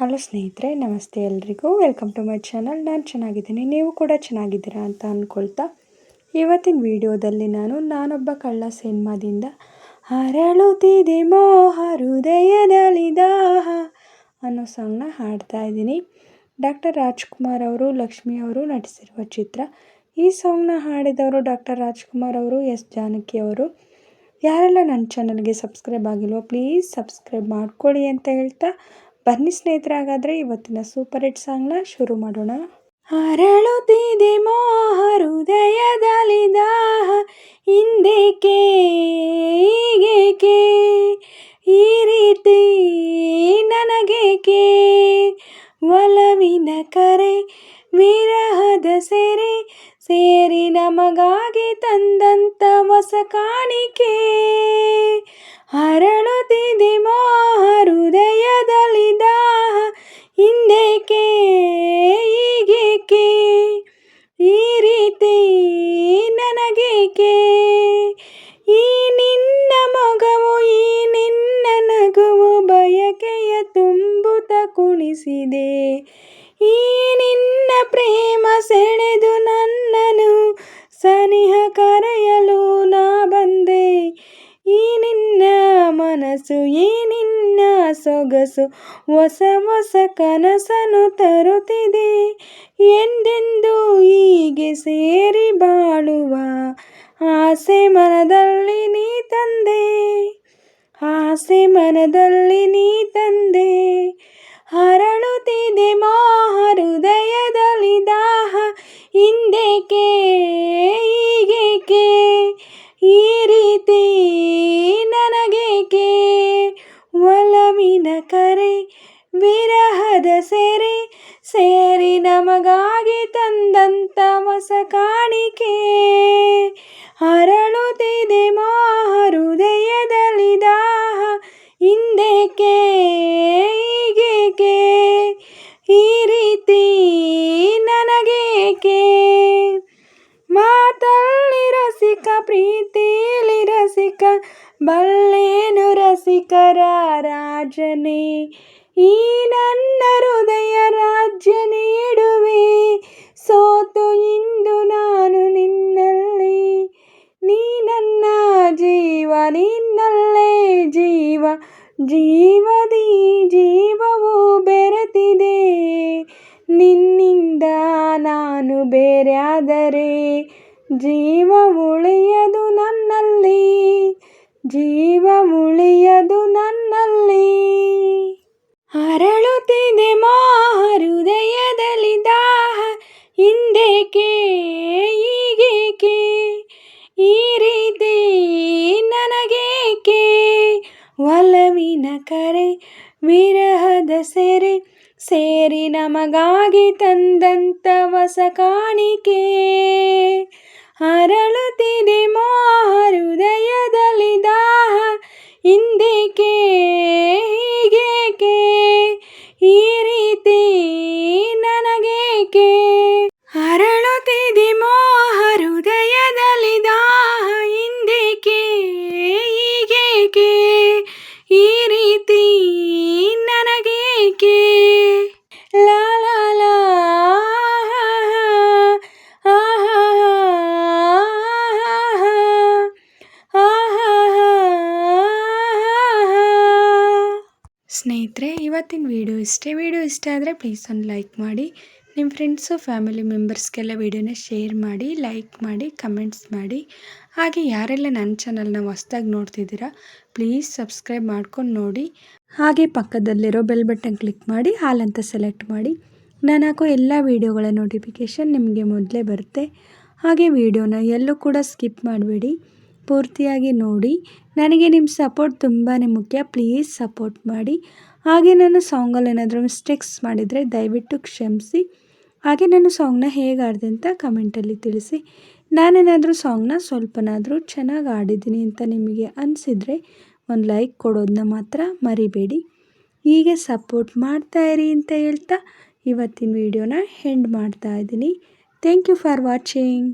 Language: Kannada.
ಹಲೋ ಸ್ನೇಹಿತರೆ, ನಮಸ್ತೆ ಎಲ್ರಿಗೂ. Welcome to my channel. ನಾನು ಚೆನ್ನಾಗಿದ್ದೀನಿ, ನೀವು ಕೂಡ ಚೆನ್ನಾಗಿದ್ದೀರಾ ಅಂತ ಅಂದ್ಕೊಳ್ತಾ ಇವತ್ತಿನ ವಿಡಿಯೋದಲ್ಲಿ ನಾನೊಬ್ಬ ಕಳ್ಳ ಸಿನಿಮಾದಿಂದ ಹರಳುತ್ತಿದೆ ಮೋಹ ಹೃದಯದಲ್ಲಿ ದಾಹ ಅನ್ನೋ ಸಾಂಗ್ನ ಹಾಡ್ತಾ ಇದ್ದೀನಿ. ಡಾಕ್ಟರ್ ರಾಜ್ಕುಮಾರ್ ಅವರು, ಲಕ್ಷ್ಮಿ ಅವರು ನಟಿಸಿರುವ ಚಿತ್ರ. ಈ ಸಾಂಗ್ನ ಹಾಡಿದವರು ಡಾಕ್ಟರ್ ರಾಜ್ಕುಮಾರ್ ಅವರು, ಎಸ್ ಜಾನಕಿ ಅವರು. ಯಾರೆಲ್ಲ ನನ್ನ ಚಾನಲ್ಗೆ ಸಬ್ಸ್ಕ್ರೈಬ್ ಆಗಿಲ್ವೋ ಪ್ಲೀಸ್ ಸಬ್ಸ್ಕ್ರೈಬ್ ಮಾಡ್ಕೊಳ್ಳಿ ಅಂತ ಹೇಳ್ತಾ ಬನ್ನಿ ಸ್ನೇಹಿತರೆ, ಹಾಗಾದರೆ ಇವತ್ತಿನ ಸೂಪರ್ ಹಿಟ್ ಸಾಂಗ್ನ ಶುರು ಮಾಡೋಣ. ಹರಳುತ್ತಿದೆ ಮೋಹ ಹೃದಯದಲ್ಲಿ ದಾಹ, ಹಿಂದೇಕೆ ಹೀಗೇಕೆ ಈ ರೀತಿ ನನಗೇಕೆ, ಒಲವಿನ ಕರೆ ವಿರಹದ ಸೆರೆ ಸೇರಿ ನಮಗಾಗಿ ತಂದಂತ ಹೊಸ ಕಾಣಿಕೆ. ಹರಳುತ್ತಿದೆ ಮೋಹ ಹೃದಯದಲ್ಲಿ ದಾಹ, ಹಿಂದೇಕೆ ಹೀಗೇಕೆ ಈ ರೀತಿ ನನಗೇಕೆ, ಈ ನಿನ್ನ ಮೊಗವು ಈ ನಿನ್ನ ನಗುವು ಬಯಕೆಯ ತುಂಬುತ್ತ ಕುಣಿಸಿದೆ, ಈ ನಿನ್ನ ಪ್ರೇಮ ಸೆಳೆದು ನನ್ನನು ಸನಿಹ ಕರೆಯಲು ನಾ ಬಂದೆ, ಈ ನಿನ್ನ ಮನಸ್ಸು ಈ ನಿನ್ನ ಸೊಗಸು ಹೊಸ ಹೊಸ ಕನಸನ್ನು ತರುತ್ತಿದೆ, ಎಂದೆಂದು ಹೀಗೆ ಸೇರಿ ಬಾಳುವ ಆಸೆ ಮನದಲ್ಲಿ ನೀ ತಂದೆ, ಆಸೆ ಮನದಲ್ಲಿ ನೀ ತಂದೆ. ಹರಳುತ್ತಿದೆ ಮೋಹ ಹೃದಯದಲ್ಲಿ ದಾಹ, ಹಿಂದೇಕೆ ಹೀಗೇಕೆ ಈ ರೀತಿ ನನಗೇಕೆ, ಒಲವಿನ ಕರೆ ವಿರಹದ ಸೆರೆ ಸೇರಿ ನಮಗಾಗಿ ತಂದಂತ ಹೊಸ ಕಾಣಿಕೆ. ಹರಳುತ್ತಿದೆ ಮೋಹ ಹೃದಯದಲ್ಲಿ ದಾಹ, ಹಿಂದೇಕೆ ಹೀಗೇಕೆ ಈ ರೀತಿ ನನಗೇಕೆ. ಮಾತಲ್ಲಿ ರಸಿಕ ಪ್ರೀತಿಲಿ ರಸಿಕ ಬಲ್ಲೇನು ರಸಿಕರ ರಾಜನೇ, ಈ ನನ್ನ ಹೃದಯ ರಾಜ್ಯ ನೀಡುವೆ ಸೋತು ಇಂದು ನಾನು ನಿನ್ನಲ್ಲಿ, ನೀ ನನ್ನ ಜೀವ ನಿನ್ನಲ್ಲೇ ಜೀವ, ಜೀವದಿ ಜೀವವು ಬೆರೆತಿದೆ, ನಿನ್ನಿಂದ ನಾನು ಬೇರೆಯಾದರೆ ಜೀವ ಉಳಿಯದು ನನ್ನಲ್ಲಿ, ಜೀವ ಉಳಿಯದು ನನ್ನಲ್ಲಿ. ಹರಳುತ್ತಿದೆ ಮೋಹ ಹೃದಯದಲ್ಲಿ ದಾಹ, ಹಿಂದೇಕೆ ಹೀಗೇಕೆ ಈ ರೀತಿ ನನಗೇಕೆ, ಒಲವಿನ ಕರೆ ವಿರಹದ ಸೆರೆ ಸೇರಿ ನಮಗಾಗಿ ತಂದಂತ ಹೊಸ ಕಾಣಿಕೆ. ಹರಳುತ್ತಿದೆ ಮೋಹ ಹೃದಯದಲ್ಲಿ ದಾಹ, ಹಿಂದೇಕೆ ಹೀಗೇಕೆ ಈ ರೀತಿ ನನಗೇಕೆ. ಹರಳುತ್ತಿದೆ ಮೋಹ ಹೃದಯದಲ್ಲಿ ದಾಹ, ಹಿಂದೇಕೆ ಹೀಗೇಕೆ ಈ ರೀತಿ ನನಗೇಕೆ. ಲಾ ಲಾ ಲಾ ಸ್ನೇಹಿತರೆ, ಇವತ್ತಿನ ವಿಡಿಯೋ ಇಷ್ಟೇ. ವಿಡಿಯೋ ಇಷ್ಟ ಆದರೆ ಪ್ಲೀಸ್ ಒಂದು ಲೈಕ್ ಮಾಡಿ, ನಿಮ್ಮ ಫ್ರೆಂಡ್ಸು ಫ್ಯಾಮಿಲಿ ಮೆಂಬರ್ಸ್ಗೆಲ್ಲ ವಿಡಿಯೋನ ಶೇರ್ ಮಾಡಿ, ಲೈಕ್ ಮಾಡಿ, ಕಮೆಂಟ್ಸ್ ಮಾಡಿ. ಹಾಗೆ ಯಾರೆಲ್ಲ ನನ್ನ ಚಾನಲ್ನ ಹೊಸ್ದಾಗಿ ನೋಡ್ತಿದ್ದೀರಾ ಪ್ಲೀಸ್ ಸಬ್ಸ್ಕ್ರೈಬ್ ಮಾಡ್ಕೊಂಡು ನೋಡಿ. ಹಾಗೆ ಪಕ್ಕದಲ್ಲಿರೋ ಬೆಲ್ ಬಟನ್ ಕ್ಲಿಕ್ ಮಾಡಿ ಆಲ್ ಅಂತ ಸೆಲೆಕ್ಟ್ ಮಾಡಿ. ನಾನು ಹಾಕೋ ಎಲ್ಲ ವೀಡಿಯೋಗಳ ನೋಟಿಫಿಕೇಷನ್ ನಿಮಗೆ ಮೊದಲೇ ಬರುತ್ತೆ. ಹಾಗೆ ವಿಡಿಯೋನ ಎಲ್ಲೂ ಕೂಡ ಸ್ಕಿಪ್ ಮಾಡಬೇಡಿ, ಪೂರ್ತಿಯಾಗಿ ನೋಡಿ. ನನಗೆ ನಿಮ್ಮ ಸಪೋರ್ಟ್ ತುಂಬಾ ಮುಖ್ಯ, ಪ್ಲೀಸ್ ಸಪೋರ್ಟ್ ಮಾಡಿ. ಹಾಗೆ ನಾನು ಸಾಂಗಲ್ಲಿ ಏನಾದರೂ ಮಿಸ್ಟೇಕ್ಸ್ ಮಾಡಿದರೆ ದಯವಿಟ್ಟು ಕ್ಷಮಿಸಿ. ಹಾಗೆ ನಾನು ಸಾಂಗ್ನ ಹೇಗೆ ಆಡಿದೆ ಅಂತ ಕಮೆಂಟಲ್ಲಿ ತಿಳಿಸಿ. ನಾನೇನಾದರೂ ಸಾಂಗ್ನ ಸ್ವಲ್ಪನಾದರೂ ಚೆನ್ನಾಗಿ ಆಡಿದ್ದೀನಿ ಅಂತ ನಿಮಗೆ ಅನಿಸಿದರೆ ಒಂದು ಲೈಕ್ ಕೊಡೋದನ್ನ ಮಾತ್ರ ಮರಿಬೇಡಿ. ಹೀಗೆ ಸಪೋರ್ಟ್ ಮಾಡ್ತಾಯಿರಿ ಅಂತ ಹೇಳ್ತಾ ಇವತ್ತಿನ ವಿಡಿಯೋನ ಎಂಡ್ ಮಾಡ್ತಾಯಿದ್ದೀನಿ. Thank you for watching.